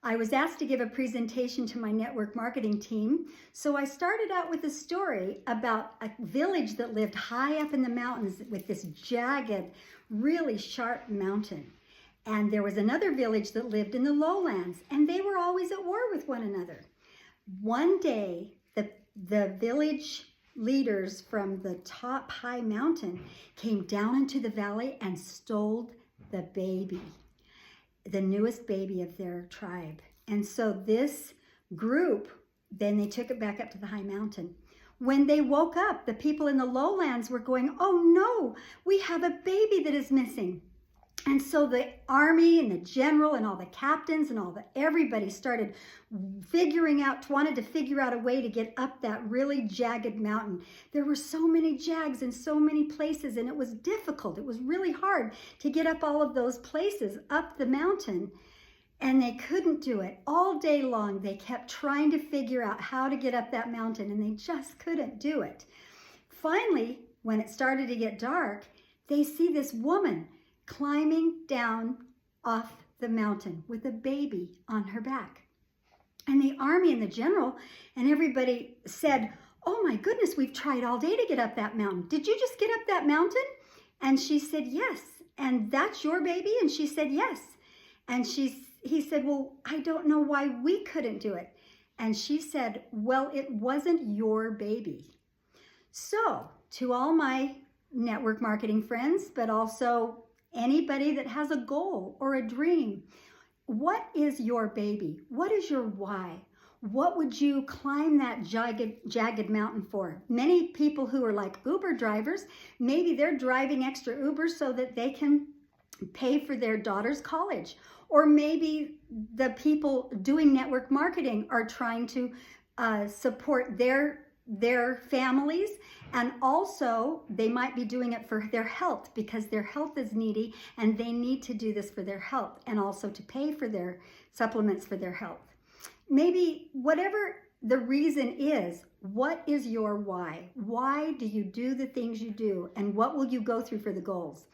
I was asked to give a presentation to my network marketing team, so I started out with a story about a village that lived high up in the mountains with this jagged, really sharp mountain. And there was another village that lived in the lowlands, and they were always at war with one another. One day, the village leaders from the top high mountain came down into the valley and stole the baby, the newest baby of their tribe. And so this group, then they took it back up to the high mountain. When they woke up, the people in the lowlands were going, "Oh no, we have a baby that is missing." And so the army and the general and all the captains and everybody started wanted to figure out a way to get up that really jagged mountain. There were so many jags in so many places, and it was difficult. It was really hard to get up all of those places up the mountain, and they couldn't do it. All day long, they kept trying to figure out how to get up that mountain, and they just couldn't do it. Finally, when it started to get dark, they see this woman climbing down off the mountain with a baby on her back. And the army and the general and everybody said, "Oh my goodness, we've tried all day to get up that mountain. Did you just get up that mountain?" And she said, "Yes." "And that's your baby?" And she said, "Yes." And he said, "Well, I don't know why we couldn't do it." And she said, "Well, it wasn't your baby." So to all my network marketing friends, but also anybody that has a goal or a dream, what is your baby? What is your why? What would you climb that jagged mountain for? Many people who are like Uber drivers, maybe they're driving extra Uber so that they can pay for their daughter's college. Or maybe the people doing network marketing are trying to support their families, and also they might be doing it for their health because their health is needy and they need to do this for their health and also to pay for their supplements for their health. Maybe whatever the reason is, what is your why? Why do you do the things you do, and what will you go through for the goals?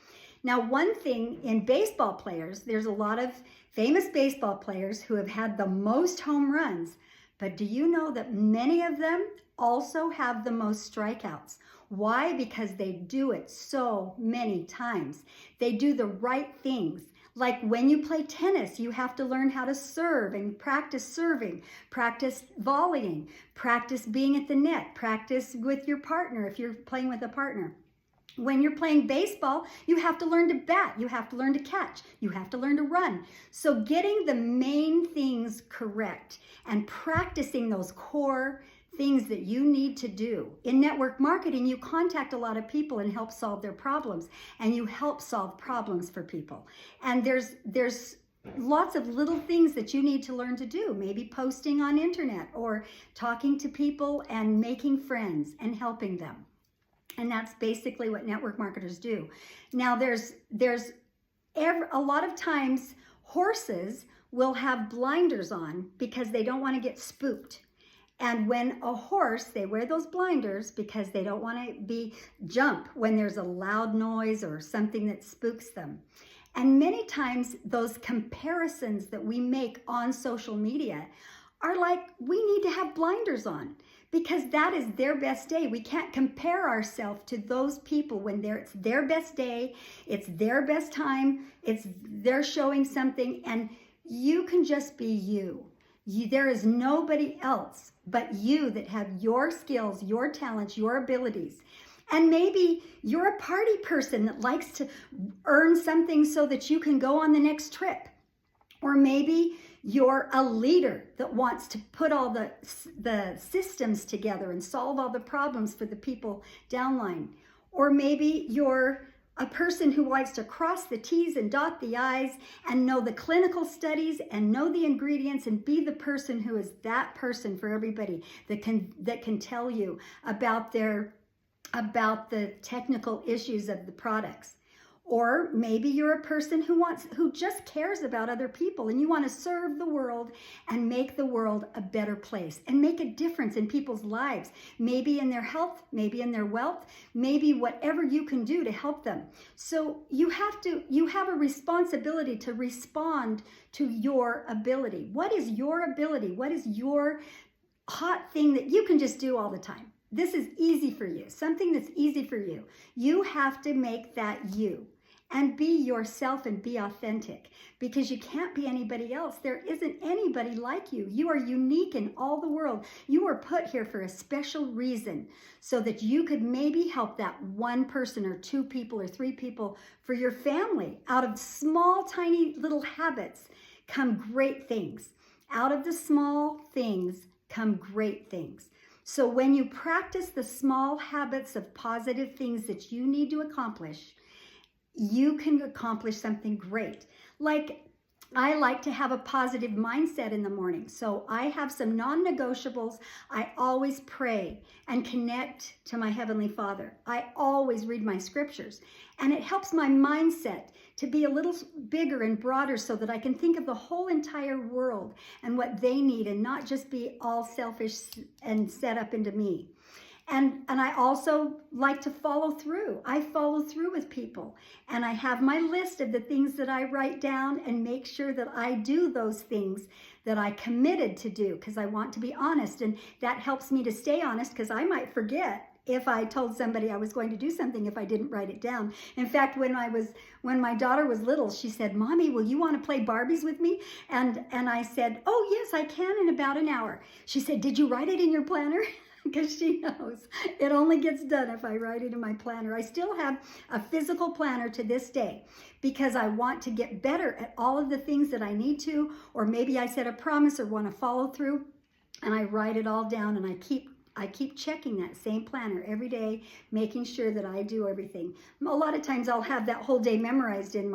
Now, one thing in baseball players, there's a lot of famous baseball players who have had the most home runs, but do you know that many of them also have the most strikeouts? Why? Because they do it so many times. They do the right things. Like when you play tennis, you have to learn how to serve and practice serving, practice volleying, practice being at the net, practice with your partner if you're playing with a partner. When you're playing baseball, you have to learn to bat, you have to learn to catch, you have to learn to run. So getting the main things correct and practicing those core things that you need to do. In network marketing, you contact a lot of people and help solve their problems, and you help solve problems for people. And there's lots of little things that you need to learn to do, maybe posting on internet or talking to people and making friends and helping them. And that's basically what network marketers do. Now, there's a lot of times horses will have blinders on because they don't want to get spooked. And when a horse, they wear those blinders because they don't want to jump when there's a loud noise or something that spooks them. And many times those comparisons that we make on social media are like, we need to have blinders on because that is their best day. We can't compare ourselves to those people when it's their best day, it's their best time, they're showing something, and you can just be you. There is nobody else but you that have your skills, your talents, your abilities. And maybe you're a party person that likes to earn something so that you can go on the next trip. Or maybe you're a leader that wants to put all the systems together and solve all the problems for the people downline. Or maybe you're a person who likes to cross the T's and dot the I's and know the clinical studies and know the ingredients and be the person who is that person for everybody that can tell you about the technical issues of the products. Or maybe you're a person who just cares about other people and you want to serve the world and make the world a better place and make a difference in people's lives, maybe in their health, maybe in their wealth, maybe whatever you can do to help them. So you have a responsibility to respond to your ability. What is your ability? What is your hot thing that you can just do all the time? This is easy for you, something that's easy for you. You have to make that you and be yourself and be authentic, because you can't be anybody else. There isn't anybody like you. You are unique in all the world. You were put here for a special reason so that you could maybe help that one person or two people or three people for your family. Out of small, tiny little habits come great things. Out of the small things come great things. So when you practice the small habits of positive things that you need to accomplish, you can accomplish something great. Like, I like to have a positive mindset in the morning. So I have some non-negotiables. I always pray and connect to my Heavenly Father. I always read my scriptures. And it helps my mindset to be a little bigger and broader so that I can think of the whole entire world and what they need and not just be all selfish and set up into me. And I also like to follow through. I follow through with people. And I have my list of the things that I write down and make sure that I do those things that I committed to do, because I want to be honest. And that helps me to stay honest, because I might forget if I told somebody I was going to do something if I didn't write it down. In fact, when my daughter was little, she said, "Mommy, will you want to play Barbies with me?" And I said, "Oh, yes, I can in about an hour." She said, "Did you write it in your planner?" Because she knows it only gets done if I write it in my planner. I still have a physical planner to this day because I want to get better at all of the things that I need to, or maybe I set a promise or want to follow through, and I write it all down, and I keep checking that same planner every day, making sure that I do everything. A lot of times I'll have that whole day memorized in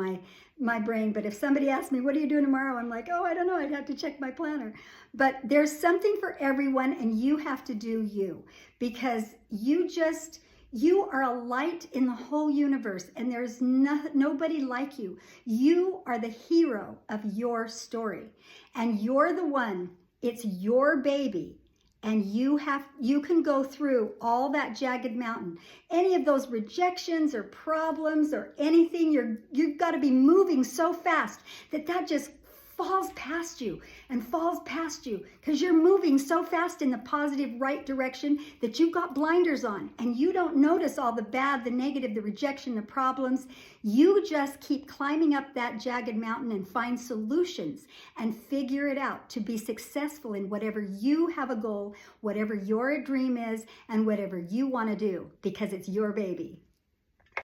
my brain, but if somebody asks me, "What are you doing tomorrow?" I'm like, "Oh, I don't know, I'd have to check my planner." But there's something for everyone, and you have to do you, because you are a light in the whole universe, and there's nobody like you. You are the hero of your story, and you're the one, it's your baby. And you can go through all that jagged mountain. Any of those rejections or problems or anything, you've got to be moving so fast that just falls past you and falls past you, because you're moving so fast in the positive right direction that you've got blinders on and you don't notice all the bad, the negative, the rejection, the problems. You just keep climbing up that jagged mountain and find solutions and figure it out to be successful in whatever you have a goal, whatever your dream is, and whatever you want to do, because it's your baby.